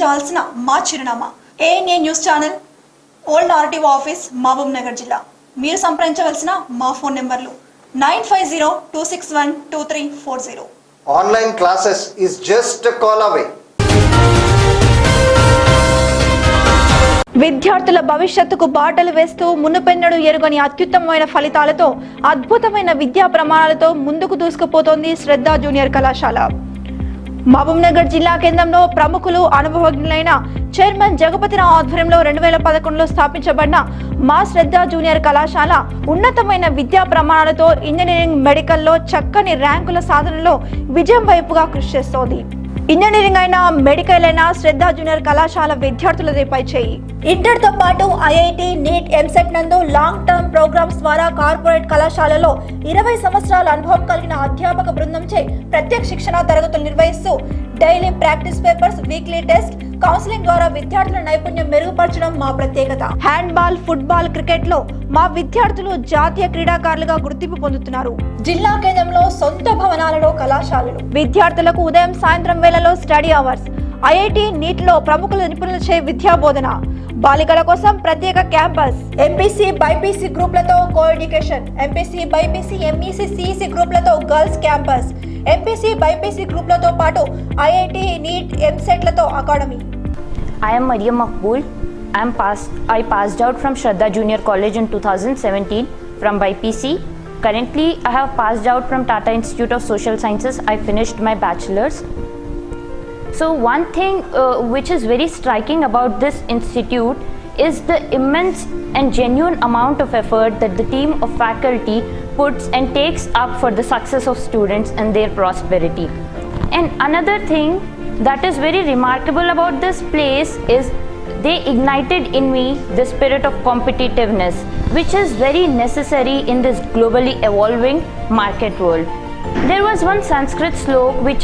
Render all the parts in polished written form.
సంప్రదించవలసిన మా చిరునామా ANA news channel old RTO office Mahabubnagar జిల్లా. మీరు సంప్రదించవలసిన మా ఫోన్ నెంబర్లు 9502612340. Online classes is just a call away. విద్యార్థుల భవిష్యత్తుకు బాటలు వేస్తూ మునుపెన్నడూ ఎరుగని అత్యుత్తమమైన ఫలితాలతో అద్భుతమైన విద్యా ప్రమాణాలతో ముందుకు దూసుకుపోతోంది శ్రద్ధ జూనియర్ కళాశాల. మహబూబ్నగర్ జిల్లా కేంద్రంలో ప్రముఖులు అనుభవజ్ఞులైన చైర్మన్ జగపతిరావు ఆధ్వర్యంలో 2011లో స్థాపించబడిన మా శ్రద్ధ జూనియర్ కళాశాల ఉన్నతమైన విద్యా ప్రమాణాలతో ఇంజనీరింగ్, మెడికల్లో చక్కని ర్యాంకుల సాధనలో విజయం వైపుగా కృషి చేస్తోంది. ఇంజనీరింగ్ అయినా, మెడికల్ అయినా శ్రద్ధ జూనియర్ కళాశాల విద్యార్థులదే పై చేయి. ఇంటర్ తో పాటు IIT, NEET, MSET నందు లాంగ్ టర్మ్ ప్రోగ్రామ్స్ ద్వారా కార్పొరేట్ కళాశాలలో 20 సంవత్సరాల అనుభవం కలిగిన అధ్యాపక బృందంచే ప్రత్యేక శిక్షణ తరగతులు నిర్వహిస్తూ daily practice papers, weekly test, counselling ద్వారా విద్యార్థుల నైపుణ్యం మెరుగుపరచడం మా ప్రత్యేకత. హ్యాండ్బాల్, ఫుట్బాల్, క్రికెట్ లో మా విద్యార్థులు జాతీయ క్రీడాకారులుగా గుర్తింపు పొందుతున్నారు. జిల్లా కేంద్రంలో సొంత భవనాలలో కళాశాలలు, విద్యార్థులకు ఉదయం సాయంత్రం వేళలో స్టడీ అవర్స్, IIT, NEET లో ప్రముఖుల నిపుణులచే విద్యా బోధన, బాలికల కోసం ప్రత్యేక క్యాంపస్, MPC, BIPC గ్రూపులతో coeducation, MPC, BIPC, MEC, CEC గ్రూపులతో గర్ల్స్ క్యాంపస్, MPC, BIPC గ్రూపులతో పాటు IIT, NEET, MSET లతో academy. I am Mariam Makbul. I passed out from Shraddha Junior College in 2017 from BIPC. Currently, I have passed out from Tata Institute of Social Sciences. I finished my bachelor's. So one thing which is very striking about this institute is the immense and genuine amount of effort that the team of faculty puts and takes up for the success of students and their prosperity. And another thing that is very remarkable about this place is they ignited in me the spirit of competitiveness, which is very necessary in this globally evolving market world. There was one Sanskrit slok which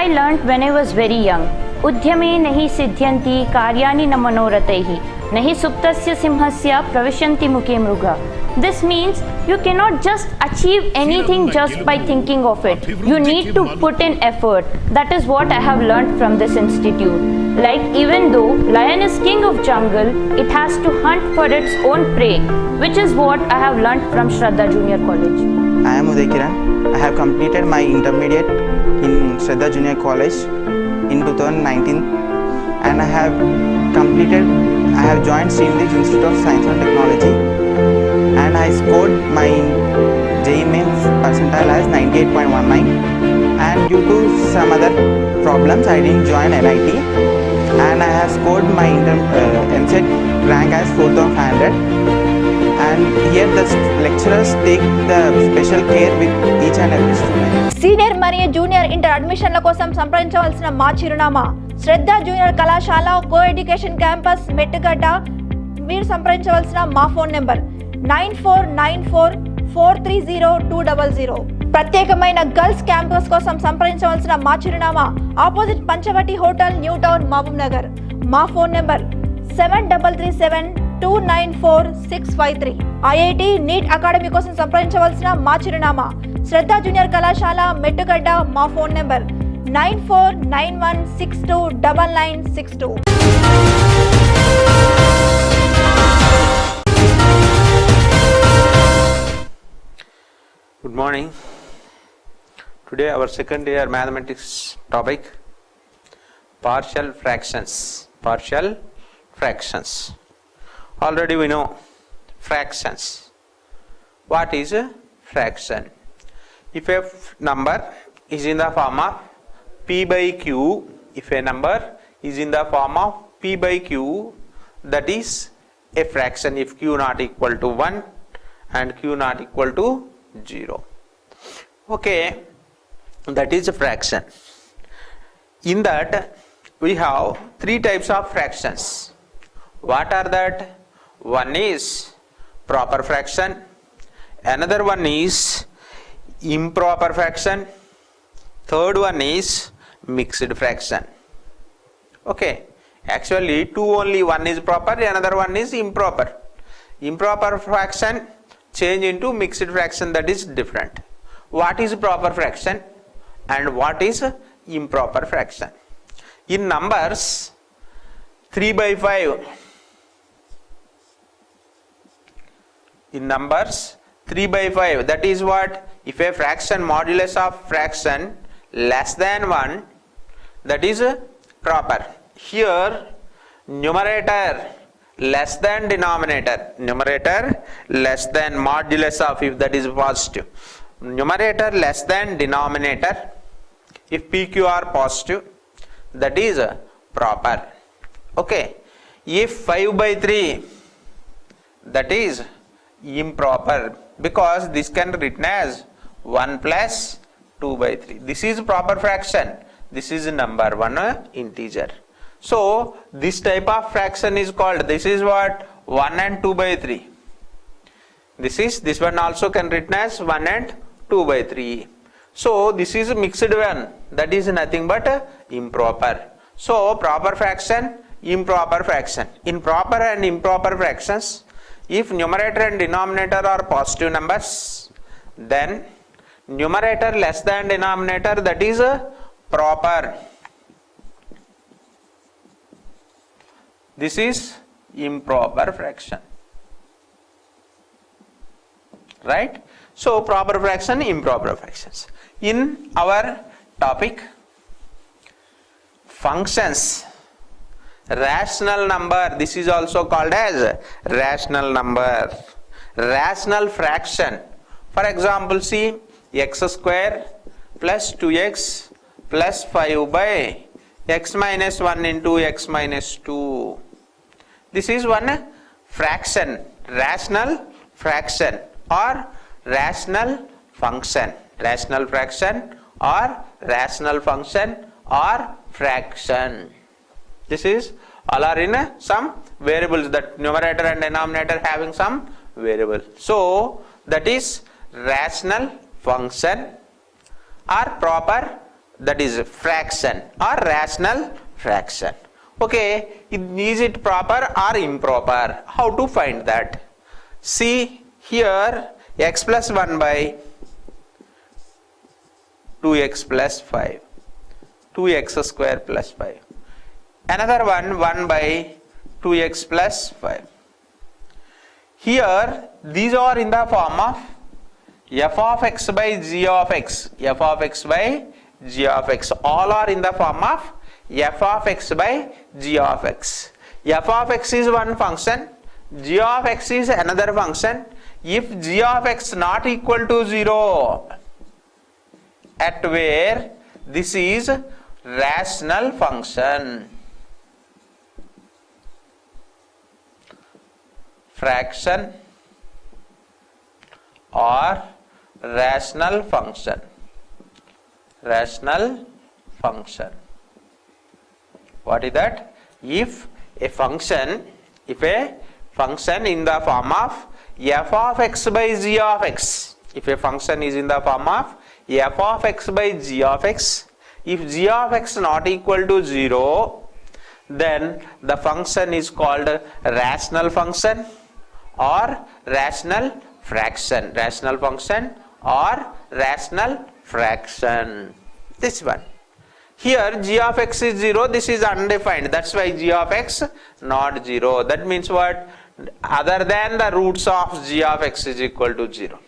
I learnt when I was very young. Udhyame nahi siddhyanti karyani na manorataihi nahi suptasya simhasya pravishyanti mukhe mruga. This means you cannot just achieve anything just by thinking of it. You need to put in effort. That is what I have learnt from this institute. Like, even though lion is king of jungle, it has to hunt for its own prey, which is what I have learnt from Shraddha Junior College. I am Uday Kiran. I have completed my intermediate in Shraddha Junior College in 2019, and I have joined Srinidhi Institute of Science and Technology, and I scored my JEE Mains percentile as 98.19, and due to some other problems I didn't join NIT, and I have scored my MSET rank as 4500. And here the lecturers take the special care with each and every student. Senior మరియు junior inter అడ్మిషన్ల కోసం సంప్రదించవలసిన మా చిరునామా Shraddha junior కళాశాల, కో-ఎడ్యుకేషన్ campus, Mettugadda. మీరు సంప్రదించవలసిన మా phone number 9494430200. ప్రత్యేకమైన గర్ల్స్ క్యాంపస్ కోసం సంప్రదించవలసిన మా చిరునామా opposite Panchavati hotel, new town, Mahabubnagar. మా phone number 7337294653. IIT, NEET academy కోసం సంప్రదించవలసిన మా చిరునామా శ్రద్ధ జూనియర్ కళాశాల, మెట్టుగడ్డ. మా phone number 9491629962. Good morning. Today our second year mathematics topic, partial fractions. Already we know fractions. What is a fraction? If a number is in the form of P by Q, that is a fraction if Q not equal to 1 and Q not equal to 0. Okay, that is a fraction. In that we have three types of fractions. What are that? One is proper fraction, another one is improper fraction, third one is mixed fraction. Okay, actually only one is proper, another one is improper. Improper fraction change into mixed fraction, that is different. What is proper fraction and what is improper fraction? In numbers 3 by 5, in numbers 3 by 5, that is what? If a fraction modulus of fraction less than 1, that is proper. Here numerator less than denominator, numerator less than modulus of, if that is positive, numerator less than denominator if PQ are positive, that is proper. Okay, if 5 by 3, that is improper, because this can be written as 1 plus 2 by 3. This is proper fraction, this is number 1 integer. So this type of fraction is called, this is what? 1 and 2 by 3. This one also can be written as 1 and 2 by 3. So this is a mixed one, that is nothing but improper. So proper fraction, improper fraction. In proper and improper fractions, if numerator and denominator are positive numbers, then numerator less than denominator, that is proper. This is improper fraction, right? So proper fraction, improper fractions. In our topic functions, rational number, this is also called as rational number, rational fraction. For example, see, x square plus 2x plus 5 by x minus 1 into x minus 2. This is one fraction, rational fraction or rational function, rational fraction or rational function or fraction. This is all are in some variables, that numerator and denominator having some variable. So that is rational function or proper, that is fraction or rational fraction. Okay, is it proper or improper? How to find that? See here, x plus 1 by 2x plus 5, 2x square plus 5. Another one, 1 by 2x plus 5. Here these are in the form of f of x by g of x, f of x by g of x. All are in the form of f of x by g of x. F of x is one function, g of x is another function. If g of x not equal to 0, at where this is rational function, fraction or rational function, rational function. What is that? If a function in the form of f of x by g of x, if a function is in the form of f of x by g of x, if g of x not equal to 0, then the function is called rational function or rational fraction, rational function or rational fraction. This one. Here g of x is 0, this is undefined, that's why g of x not 0. That means what? Other than the roots of g of x is equal to 0.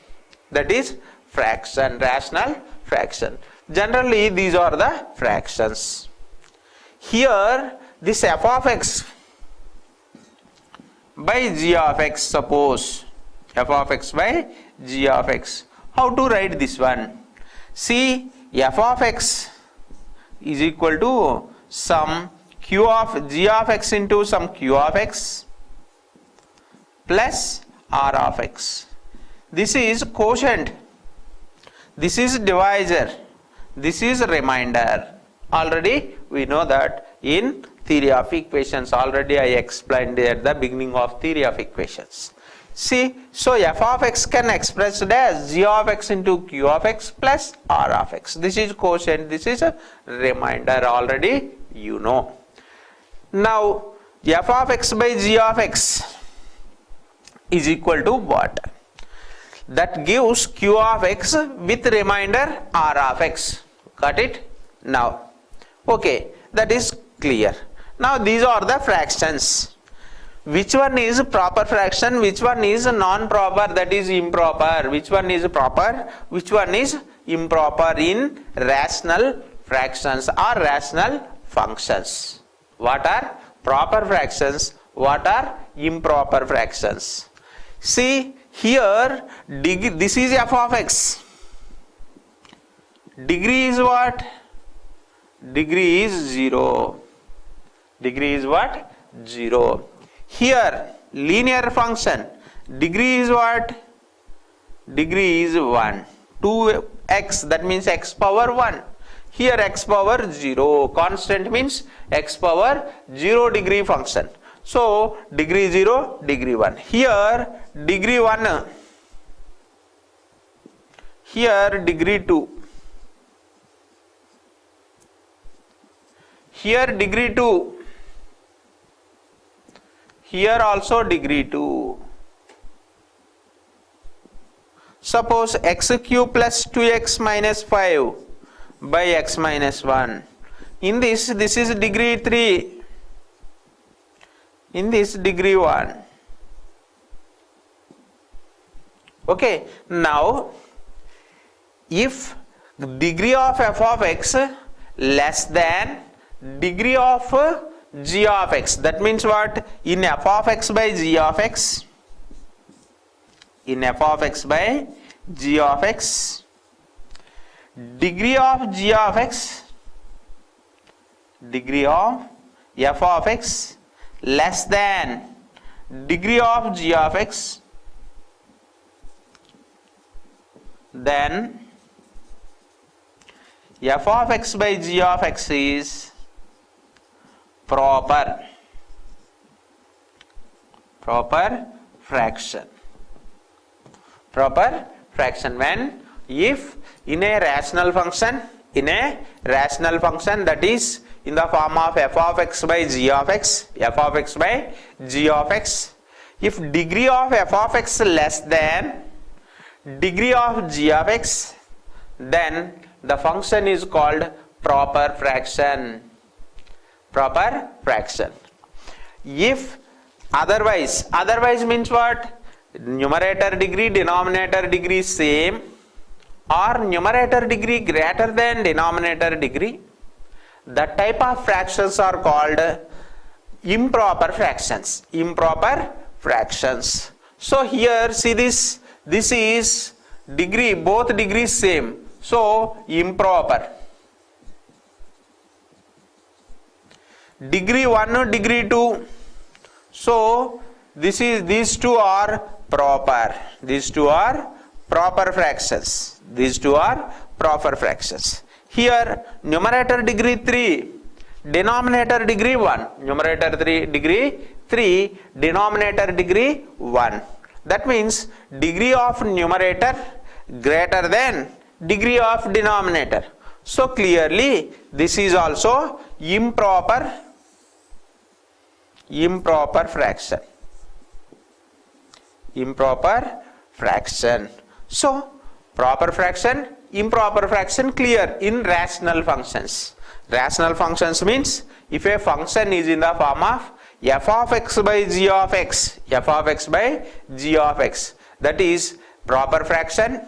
That is fraction, rational fraction. Generally these are the fractions. Here this f of x by g of x, suppose f of x by g of x. How to write this one? See, f of x is equal to some q of g of x into some q of x plus r of x. This is quotient, this is divisor, this is remainder. Already we know that in theory of equations, already I explained at the beginning of theory of equations. See, so f of x can express as g of x into q of x plus r of x. This is quotient, this is a remainder, already you know. Now f of x by g of x is equal to what? That gives q of x with remainder r of x. Got it? Now, okay, that is Clear. Now these are the fractions. Which one is proper fraction, which one is non-proper, that is improper, which one is proper, which one is improper in rational fractions or rational functions? What are proper fractions, what are improper fractions? See here, this is f of x. Degree is what? Degree is 0. Degree is what? 0. Here linear function, degree is what? Degree is 1. 2x, that means x power 1. Here x power 0. Constant means x power 0 degree function. So degree 0, degree 1. Here degree 1. Here degree 2. Here degree 2. Here also degree 2. Suppose x cube plus 2x minus 5 by x minus 1. In this is degree 3. In this degree 1. Okay. Now, if degree of f of x less than degree of g of x, that means what? In f of x by g of x, in f of x by g of x, degree of g of x, degree of f of x less than degree of g of x, then f of x by g of x is proper fraction. Proper fraction when, if in a rational function, that is in the form of f of x by g of x, f of x by g of x, if degree of f of x less than degree of g of x, then the function is called proper fraction. Proper fraction. If otherwise means what? Numerator degree, denominator degree same, or numerator degree greater than denominator degree, that type of fractions are called improper fractions. Improper fractions. So here see this is degree, both degrees same, so improper. Degree 1, degree 2, so these two are proper. These two are proper fractions. These two are proper fractions. Here numerator degree 3, denominator degree 1. Numerator degree 3, denominator degree 1. That means degree of numerator greater than degree of denominator. So clearly this is also improper fraction. Improper fraction. So proper fraction, improper fraction, clear in rational functions. Rational functions means if a function is in the form of f of x by g of x, f of x by g of x, that is proper fraction,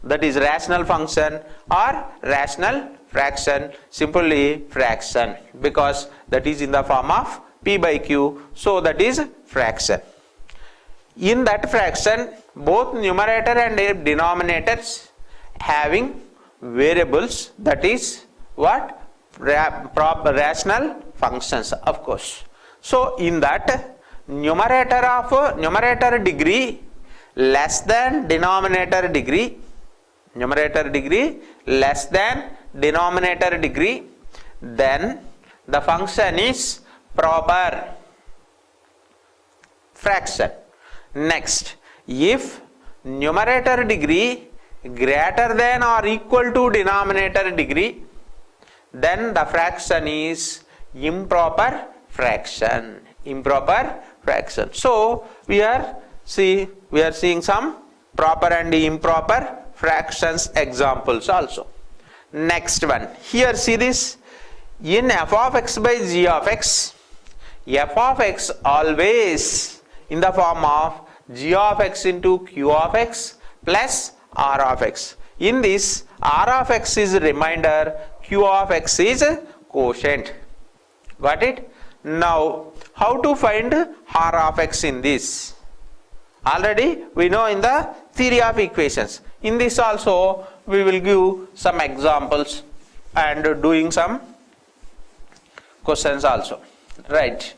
that is rational function or rational fraction, simply fraction, because that is in the form of p by q, so that is fraction. In that fraction, both numerator and denominators having variables, that is what? Rational functions, of course. So in that, numerator degree less than denominator degree, numerator degree less than denominator degree, then the function is proper fraction. Next, if numerator degree greater than or equal to denominator degree, then the fraction is improper fraction. Improper fraction. So we are seeing some proper and improper fractions examples also. Next one, here see this, In f of x by g of x, f of x always in the form of g of x into q of x plus r of x. In this, r of x is remainder, q of x is quotient. Got it? Now, how to find r of x in this? Already we know in the theory of equations. In this also we will give some examples and doing some questions also. Right.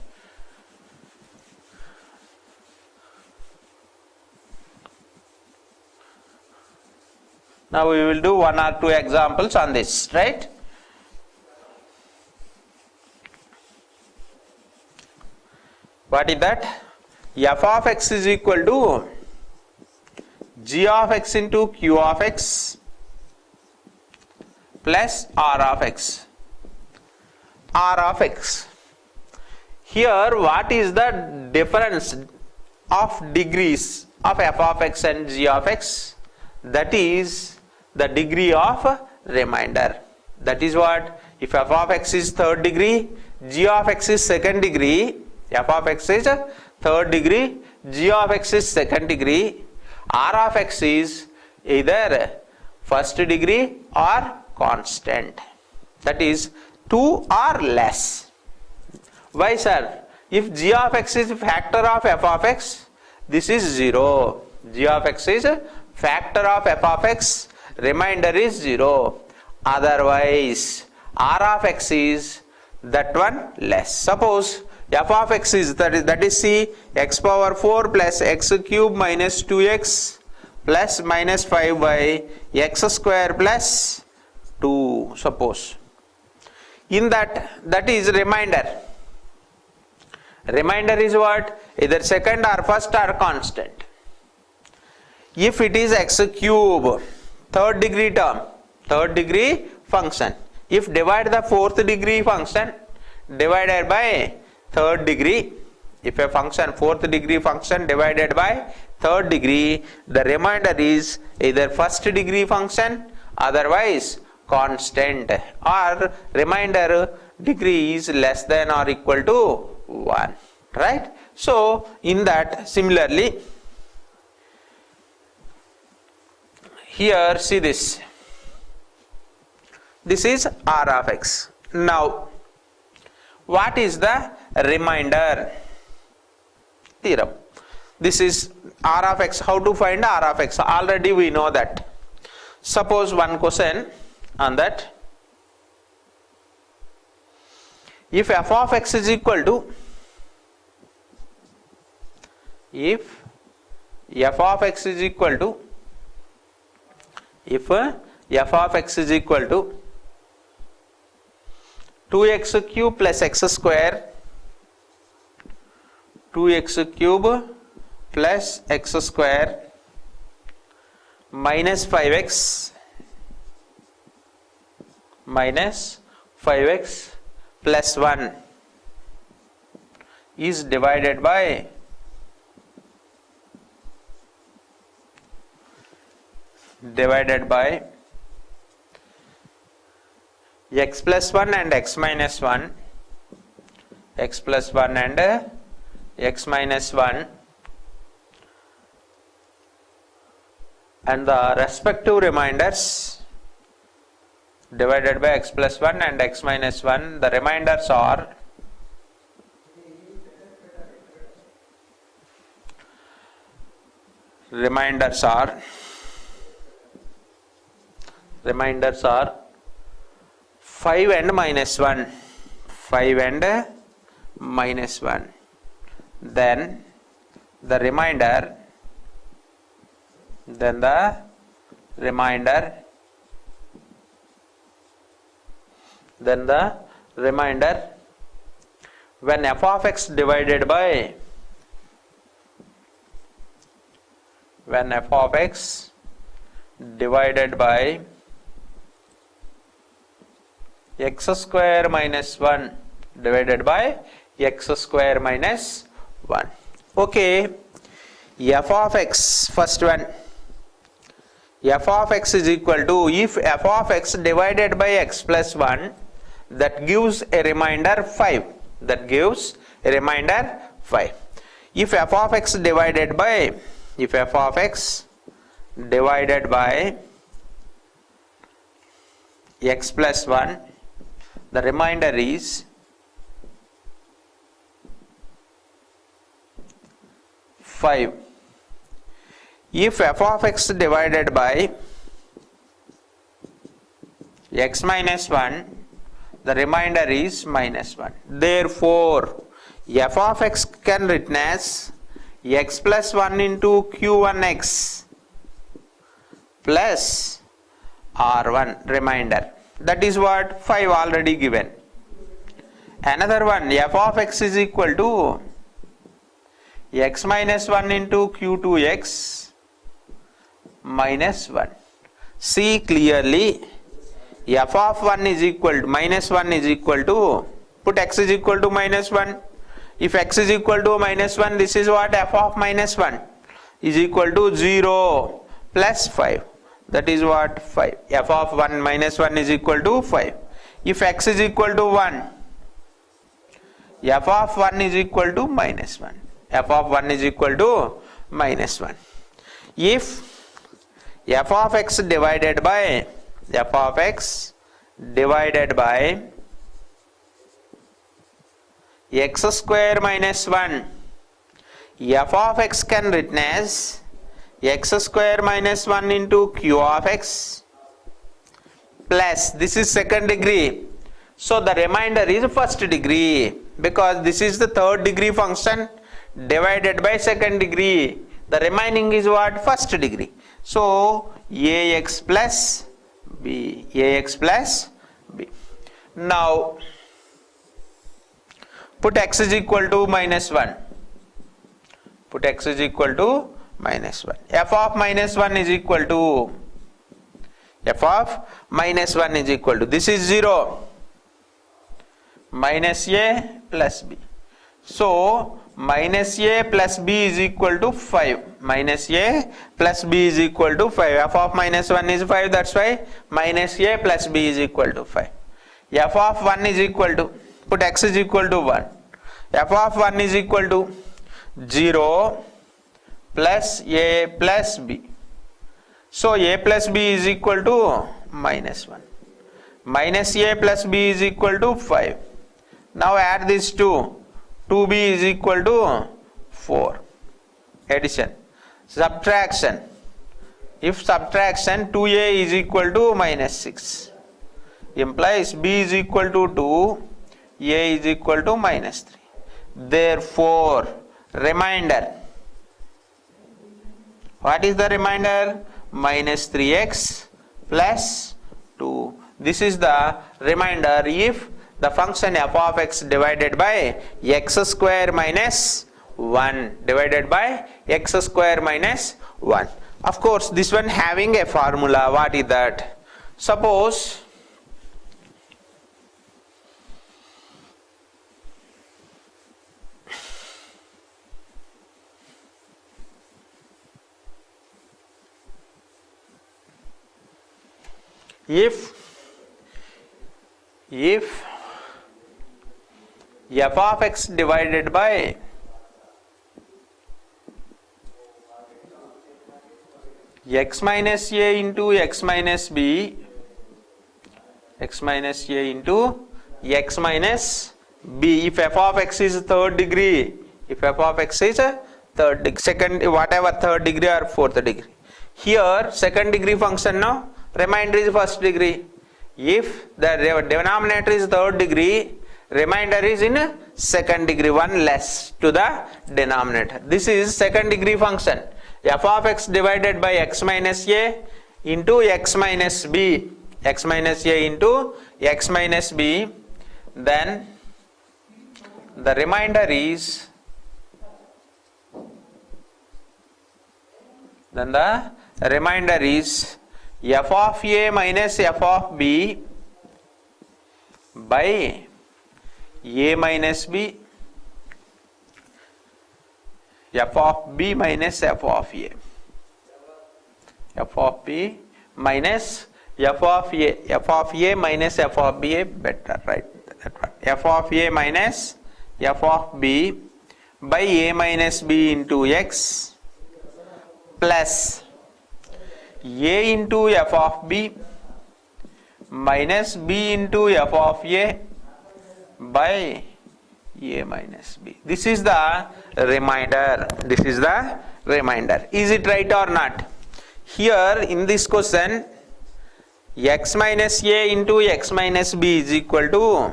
Now we will do 1 or 2 examples on this, right? What is that? F of x is equal to g of x into q of x plus r of x. R of x. Here what is the difference of degrees of f of x and g of x? That is the degree of remainder. That is what? If f of x is third degree, g of x is second degree, f of x is third degree, g of x is second degree, r of x is either first degree or constant. That is 2 or less. Why, sir? If g of x is factor of f of x, this is 0. G of x is factor of f of x, remainder is 0. Otherwise, r of x is that one less. Suppose f of x is that is c x power 4 plus x cube minus 2x plus minus 5 by x square plus 2. Suppose in that is remainder. Remainder is what? Either second or first or constant. If it is x cube, third degree term, third degree function. If divide the fourth degree function divided by third degree, if a function fourth degree function divided by third degree, the remainder is either first degree function, otherwise constant, or remainder degree is less than or equal to 1. Right? So in that, similarly, here see this. This is r of x. Now, what is the remainder theorem? This is r of x. How to find r of x? Already we know that. Suppose one question on that. If f of x is equal to, if f of x is equal to, if f of x is equal to 2x cube plus x square, 2x cube plus x square minus 5x plus 1 is divided by x plus 1 and x minus 1, x plus 1 and x minus 1, and the respective remainders divided by x plus 1 and x minus 1. The remainders are reminders are 5 and minus 1, 5 and minus 1. Then the remainder, when f of x divided by, x square minus 1 divided by x square minus 1. Okay, f of x, first one, f of x is equal to, if f of x divided by x plus 1, that gives a remainder 5. That gives a remainder 5. If f of x divided by x plus 1, the remainder is 5. If f of x divided by x minus 1, the remainder is minus 1. Therefore, f of x can written as x plus 1 into q1x plus r1 remainder. That is what 5 already given. Another one, f of x is equal to x minus 1 into q2x minus 1. See clearly, f of 1 is equal to minus 1 is equal to, put x is equal to minus 1. If x is equal to minus 1, this is what f of minus 1 is equal to 0 plus 5. That is what 5. F of 1 minus 1 is equal to 5. If x is equal to 1, f of 1 is equal to minus 1. F of 1 is equal to minus 1. If f of x divided by x square minus 1, f of x can written as x square minus 1 into q of x plus, this is second degree, so the remainder is first degree, because this is the third degree function divided by second degree. The remaining is what? First degree. So ax plus b. Now put x is equal to minus 1. F of minus 1 is equal to, this is 0, minus a plus b. So minus a plus b is equal to 5. F of minus 1 is 5, that's why minus a plus b is equal to 5. F of 1 is equal to, put x is equal to 1. F of 1 is equal to 0 plus a plus b. So a plus b is equal to minus 1. Minus a plus b is equal to 5. Now add these two. 2b is equal to 4. Addition. Subtraction. If subtraction, 2a is equal to minus 6. Implies b is equal to 2, a is equal to minus 3. Therefore, remainder. What is the remainder? Minus 3x plus 2. This is the remainder if the function f of x divided by x square minus 1 Of course, this one having a formula. What is that? Suppose if f of x divided by x minus a into x minus b, if f of x is third degree, second, whatever, third degree or fourth degree. Here second degree function, now remainder is first degree. If the denominator is third degree, remainder is in second degree, one less to the denominator. This is second degree function. F of x divided by x minus a into x minus b, then the remainder is f of a minus f of b by a minus b, f of b minus f of a, f of b minus f of a minus f of b, better, right? That one. F of a minus f of b by a minus b into x plus a into f of b minus b into f of a by a minus b. This is the remainder. This is the remainder. Is it right or not? Here in this question, x minus a into x minus b is equal to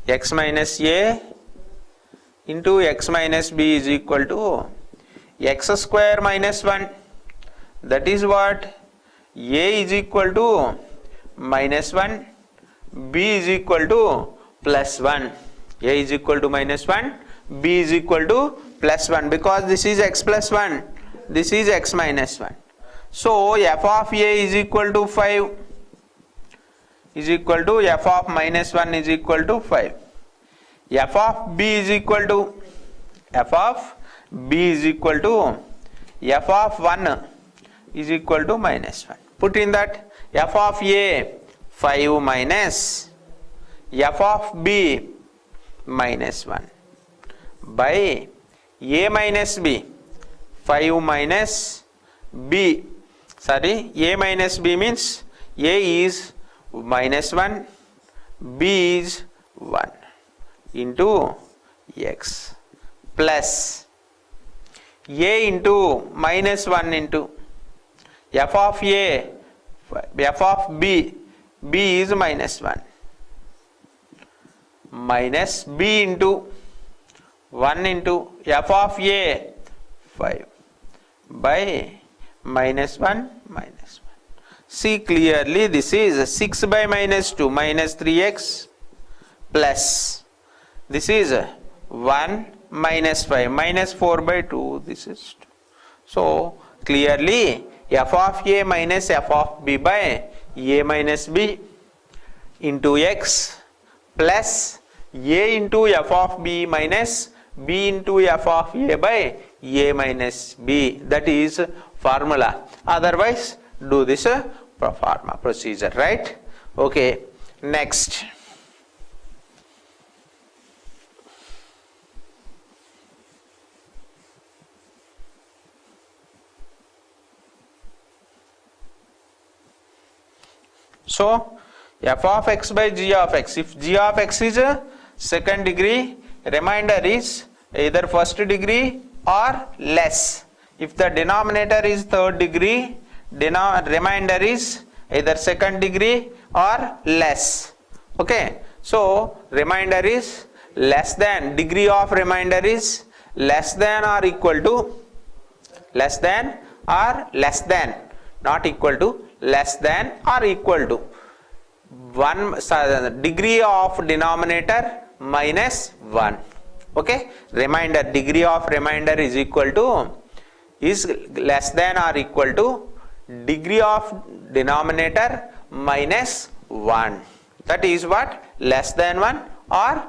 x minus a into x minus b is equal to x square minus 1. That is what? A is equal to minus 1, b is equal to plus 1. A is equal to minus 1, b is equal to plus 1, because this is x plus 1, this is x minus 1. So f of a is equal to 5 is equal to f of minus 1 is equal to 5. F of b is equal to f of b is equal to f of 1 is equal to minus 1. Put in that f of a 5 minus f of b minus 1 by a minus b, 5 minus b, sorry, a minus b means a is minus 1, b is 1 into x plus a into minus 1 into f of a, f of b, b is minus 1 minus b into 1 into f of a 5 by minus 1 minus 1. See clearly, this is 6 by minus 2 minus 3x plus this is 1 minus 5 minus 4 by 2, this is 2. So clearly f of a minus f of b by a minus b into x plus a into f of b minus b into f of a by a minus b. That is formula. Otherwise do this pro forma procedure, right? Okay, next. So f of x by g of x, if g of x is a second degree, remainder is either first degree or less. If the denominator is third degree, remainder is either second degree or less. Okay, so remainder is less than, degree of remainder is less than or equal to, less than or less than, not equal to, less than or equal to 1 degree of denominator minus 1. Okay, remainder, degree of remainder is equal to, is less than or equal to degree of denominator minus 1. That is what? Less than 1 or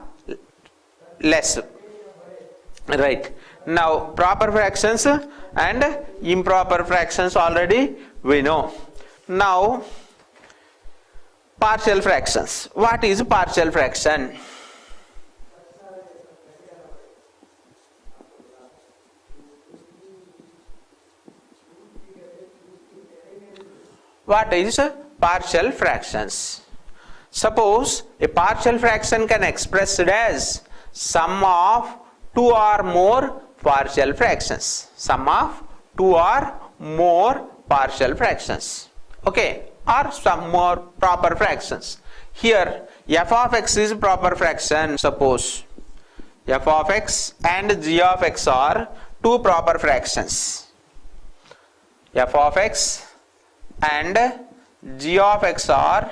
less. Right. Now proper fractions and improper fractions already we know. Now partial fractions. What is partial fraction? What is partial fractions? Suppose a partial fraction can expressed as sum of two or more partial fractions. Sum of two or more partial fractions. Okay, or some more proper fractions. Here f of x is proper fraction. Suppose f of x and g of x are two proper fractions. F of x and g of x are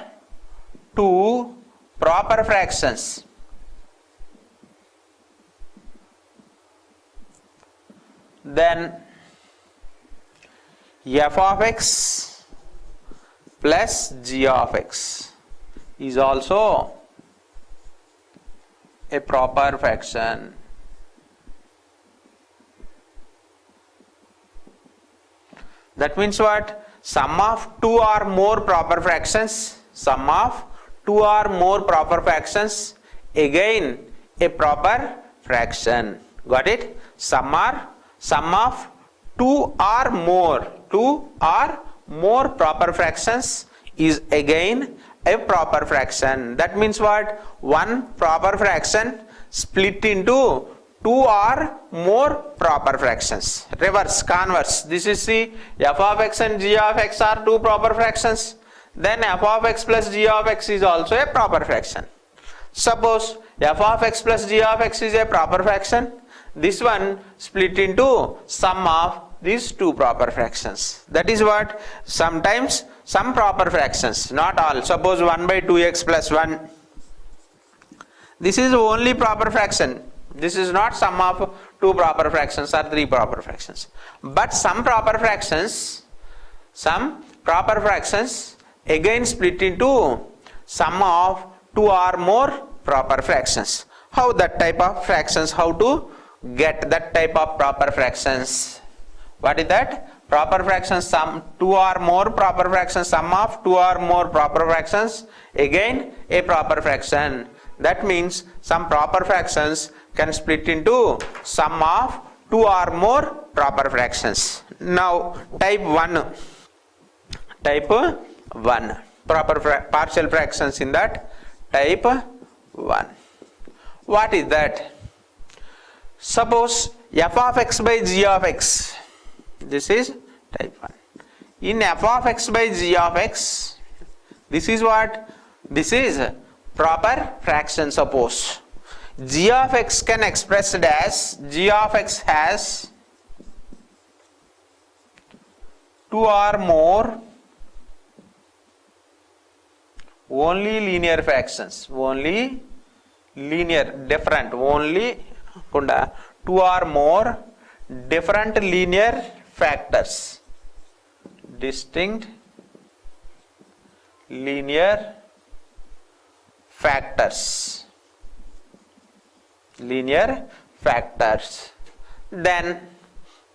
two proper fractions. Then f of x plus g of x is also a proper fraction. That means what? sum of two or more proper fractions, sum of two or more proper fractions, again a proper fraction. Got it? Sum of two or more proper fractions is again a proper fraction. That means what? One proper fraction split into two or more proper fractions. Reverse, converse. This is the f of x and g of x are two proper fractions. Then f of x plus g of x is also a proper fraction. Suppose f of x plus g of x is a proper fraction. This one split into sum of these two proper fractions. That is what? Sometimes some proper fractions, not all. Suppose 1 by 2x plus 1. This is only proper fraction. This is not sum of two proper fractions or three proper fractions. But some proper fractions again split into sum of two or more proper fractions. How that type of fractions? How to get that type of proper fractions? What is that? Proper fractions, sum two or more proper fractions, sum of two or more proper fractions, again a proper fraction. That means some proper fractions can split into sum of two or more proper fractions. Now type 1 partial fractions in that type 1. What is that? Suppose f of x by g of x. This is type 1. In f of x by g of x, this is what? This is proper fraction. Suppose g of x can express it as g of x has two or more only linear fractions, only linear, different, only two or more different linear factors, distinct linear factors, then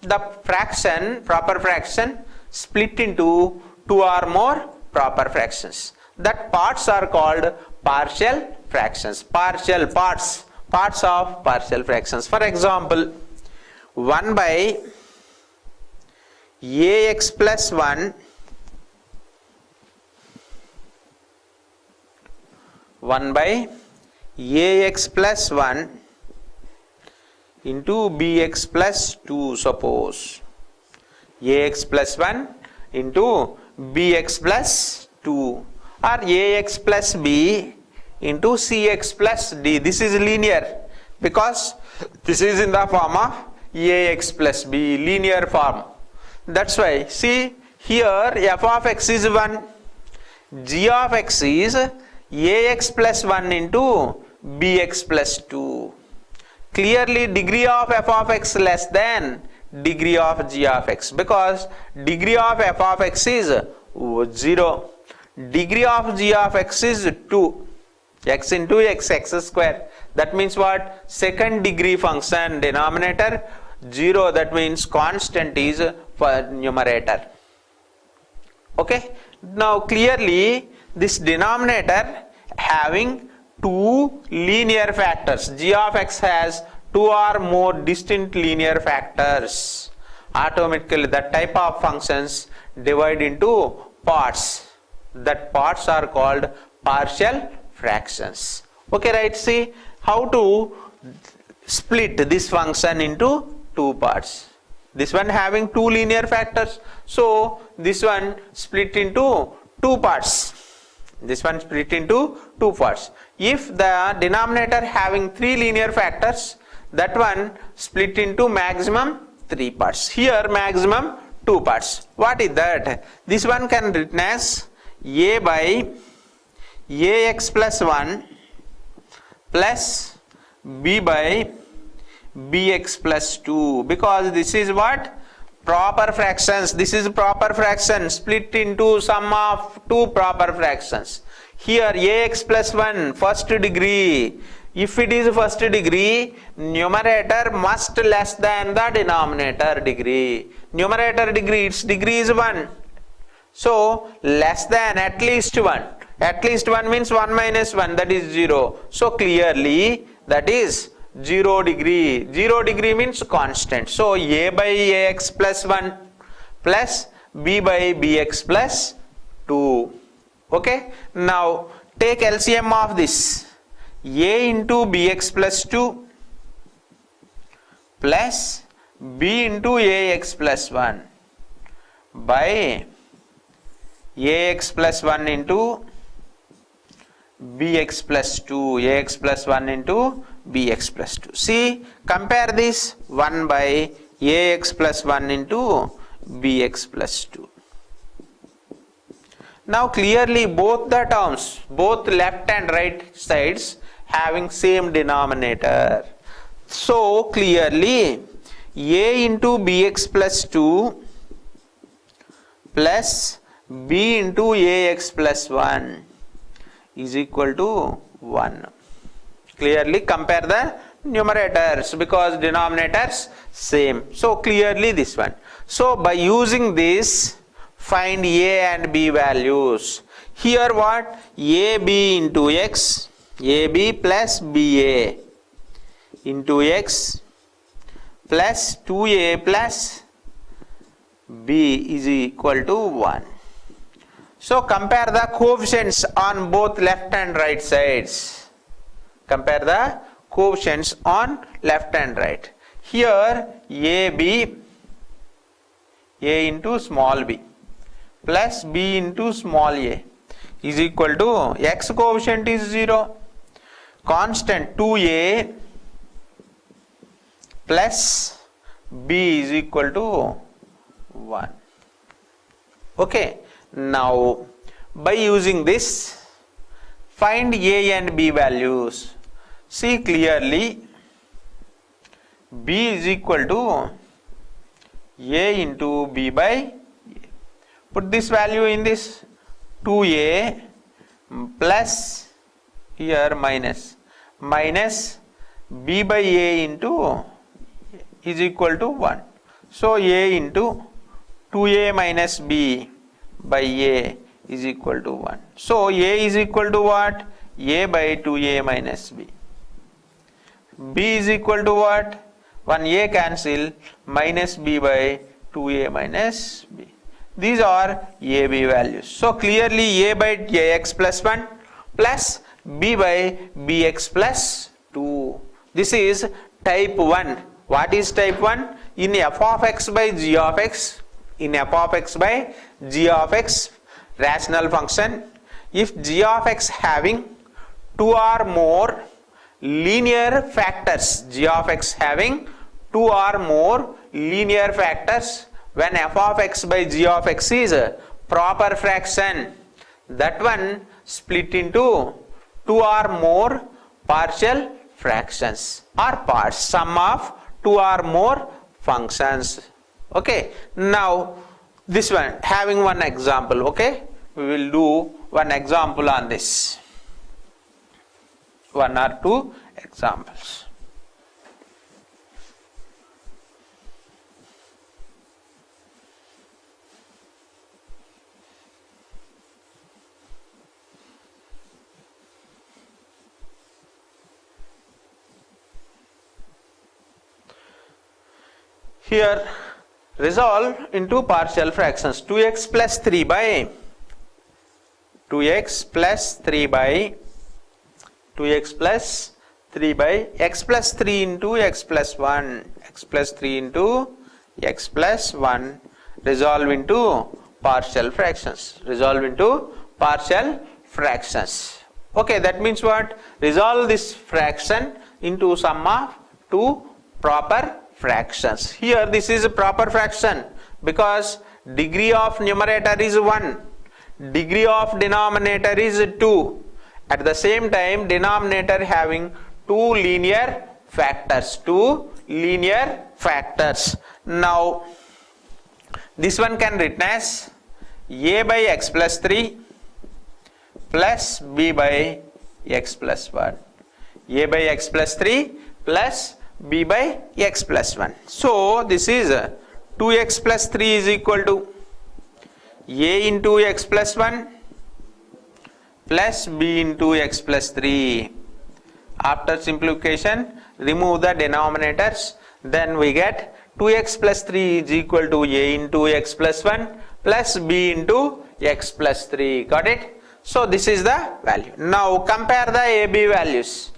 the fraction, proper fraction, split into two or more proper fractions. That parts are called partial fractions, partial parts of partial fractions. For example, 1 by ax plus 1 by ax plus 1 into bx plus 2. Suppose ax plus 1 into bx plus 2, or ax plus b into cx plus d. This is linear because this is in the form of ax plus b, linear form. That's why, see here f of x is 1, g of x is ax plus 1 into bx plus 2. Clearly degree of f of x less than degree of g of x, because degree of f of x is 0. Degree of g of x is 2. X into x square. That means what? Second degree function, denominator 0. That means constant is for numerator. Okay. Now clearly this denominator having two linear factors. G of x has two or more distinct linear factors. Automatically that type of functions divide into parts. That parts are called partial fractions. Okay, right? See how to split this function into two parts. This one having two linear factors, so this one split into two parts. This one split into two parts. If the denominator having three linear factors, that one split into maximum three parts. Here maximum two parts. What is that? This one can written as a by ax plus 1 plus b by bx plus 2, because this is what? Proper fractions. This is proper fraction split into sum of two proper fractions. Here ax plus 1 first degree. If it is first degree, numerator must less than the denominator degree. Numerator degree, its degree is 1. So less than at least 1. At least 1 means 1 minus 1, that is 0. So clearly that is 0 degree. 0 degree means constant. So a by ax plus 1 plus b by bx plus 2. Okay. Now take LCM of this. A into bx plus 2 plus b into ax plus 1 by ax plus 1 into bx plus 2, ax plus 1 into bx plus 2. See, compare this 1 by ax plus 1 into bx plus 2. Now clearly both the terms, both left and right sides having same denominator. So clearly a into bx plus 2 plus b into ax plus 1 is equal to 1. Clearly compare the numerators because denominators same. So clearly this one. So by using this, find a and b values. Here what? ab into x, ab plus ba into x plus 2a plus b is equal to 1. So compare the coefficients on both left and right sides. Compare the coefficients on left and right. Here a into small b plus b into small a is equal to x coefficient is 0. Constant 2a plus b is equal to 1. Okay. Now by using this, find a and b values. See clearly b is equal to a into b by a. Put this value in this, 2a plus here minus b by a into is equal to 1. So a into 2a minus b by a is equal to 1. So a is equal to what? A by 2a minus b. B is equal to what? 1a cancel, minus b by 2a minus b. These are a b values. So clearly a by ax plus 1 plus b by bx plus 2. This is type 1. What is type 1? In f of x by g of x, in f of x by g of x rational function, if g of x having 2 or more linear factors, g of x having 2 or more linear factors, when f of x by g of x is a proper fraction, that one split into 2 or more partial fractions or parts, sum of 2 or more functions. Okay, now this one having one example. Okay, we will do one example on this, 1 or 2 examples. Here resolve into partial fractions. 2x plus 3 by 2x plus 3 by 2x plus 3 by x plus 3 into x plus 1, x plus 3 into x plus 1, resolve into partial fractions, resolve into partial fractions. Okay, that means what? Resolve this fraction into sum of 2 proper fractions. Here this is a proper fraction because degree of numerator is 1, degree of denominator is 2. At the same time denominator having 2 linear factors, 2 linear factors. Now this one can written as a by x plus 3 plus b by x plus 1, a by x plus 3 plus b by x plus 1. So this is 2x plus 3 is equal to a into x plus 1 plus b into x plus 3. After simplification, remove the denominators, then we get 2x plus 3 is equal to a into x plus 1 plus b into x plus 3. Got it? So this is the value. Now compare the a, b values.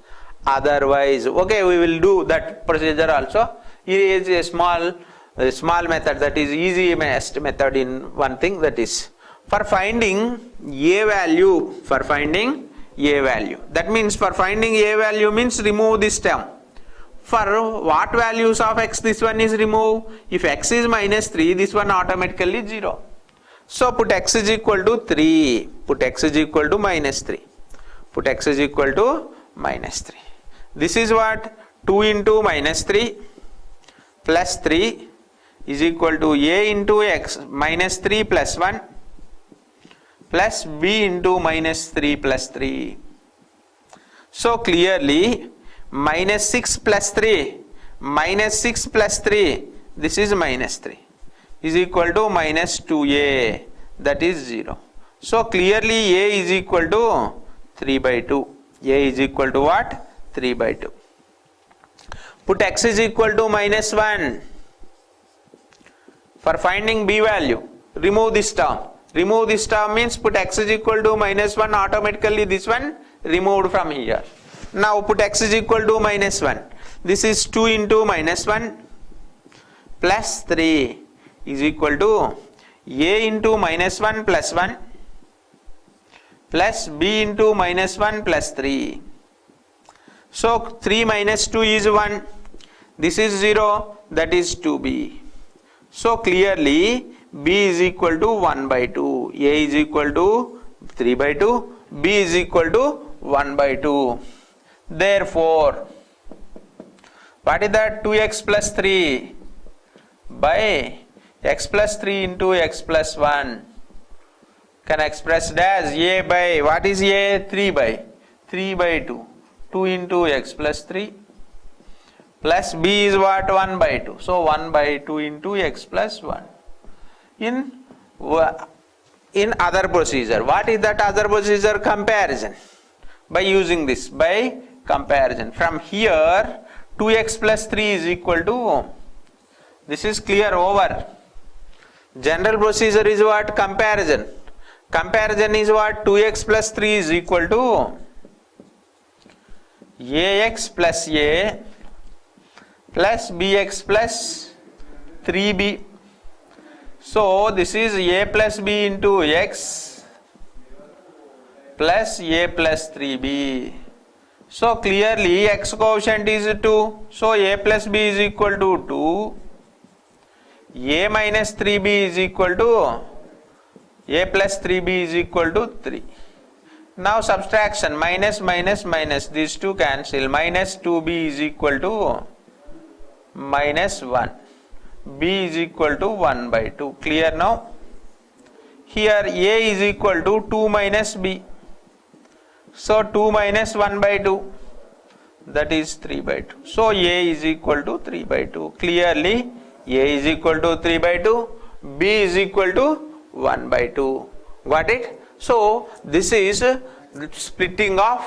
Otherwise, okay, we will do that procedure also. Here is a small method, that is easiest method in one thing, that is for finding a value. That means for finding a value means remove this term. For what values of x this one is removed? If x is minus 3, this one automatically 0. So put x is equal to 3. Put x is equal to minus 3. Put x is equal to minus 3. This is what? 2 into minus 3 plus 3 is equal to a into x minus 3 plus 1 plus b into minus 3 plus 3. So clearly minus 6 plus 3, this is minus 3, is equal to minus 2a, that is 0. So clearly a is equal to 3 by 2. A is equal to what? 3 by 2. Put x is equal to minus 1. For finding b value, remove this term. Remove this term means put x is equal to minus 1, automatically this one removed from here. Now put x is equal to minus 1. This is 2 into minus 1 plus 3 is equal to a into minus 1 plus 1 plus b into minus 1 plus 3. So 3 minus 2 is 1. This is 0, that is 2b. So clearly b is equal to 1 by 2. A is equal to 3 by 2. B is equal to 1 by 2. Therefore, what is that? 2x plus 3 by x plus 3 into x plus 1 can express as a by, what is a? 3 by 2. 2 into x plus 3 plus b is what? 1 by 2. So 1 by 2 into x plus 1. In other procedure, what is that other procedure? Comparison. By using this, by comparison. From here 2x plus 3 is equal to, this is clear over. General procedure is what? Comparison. Comparison is what? 2x plus 3 is equal to ax plus a plus bx plus 3b. So this is a plus b into x plus a plus 3b. So clearly x coefficient is 2. So a plus b is equal to 2. A minus 3b is equal to, a plus 3b is equal to 3. Now subtraction, minus minus minus, these two cancel. Minus 2b is equal to minus 1. B is equal to 1 by 2. Clear now? Here a is equal to 2 minus b. So 2 minus 1 by 2, that is 3 by 2. So a is equal to 3 by 2. Clearly a is equal to 3 by 2, b is equal to 1 by 2. Got it? So this is splitting of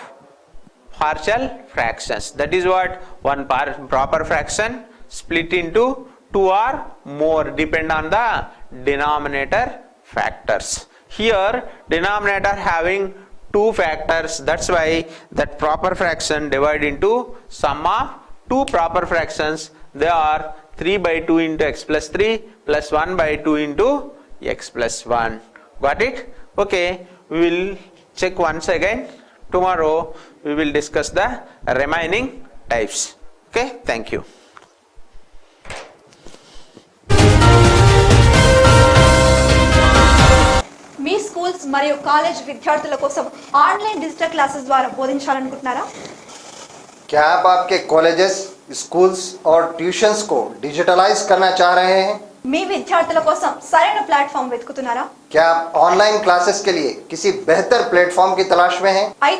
partial fractions. That is what? One proper fraction split into 2 or more, depend on the denominator factors. Here denominator having 2 factors, that's why that proper fraction divide into sum of 2 proper fractions. They are 3 by 2 into x plus 3 plus 1 by 2 into x plus 1. Got it? Okay, we will check once again. Tomorrow we will discuss the remaining types. Okay, thank you. Me schools మరియు college విద్యార్థుల కోసం online digital క్లాसेस ద్వారా బోధించాలనుకుంటున్నారా? क्या आप आपके colleges, schools और tuitions को digitalise करना चाह रहे हैं? మీ విద్యార్థుల కోసం సరైన ప్లాట్‌ఫామ్ వెతుకుతున్నారా? क्या आप ऑनलाइन क्लासेस के लिए किसी बेहतर प्लेटफॉर्म की तलाश में हैं? అయితే